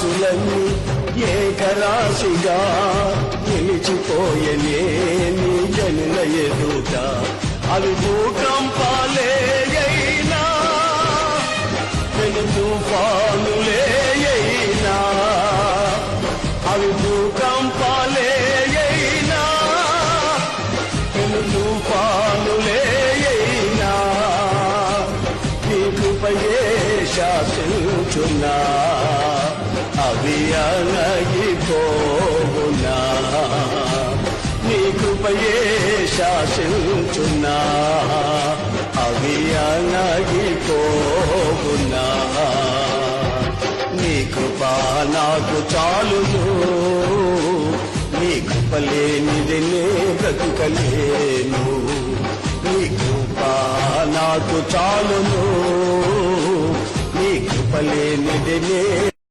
రాసులన్నీ ఏకరాశిగా నిలిచిపోయనే నీ జనుల ఎదుట. అవి భూకంపాలే అయినా పెను తుఫానులే అయినా, అవి భూకంపాలే అయినా పెను తుఫానులే అయినా, నీ కృపయే శాసించునా, అవి అణగిపోవునా. నీ కృపయే శాసించునా, అవి అణగిపోవునా. నీ కృప నాకు చాలును, నీ కృప లేనిది నే బ్రతుకలేను. నీ కృప నాకు చాలును, నీ కృప లేనిది నే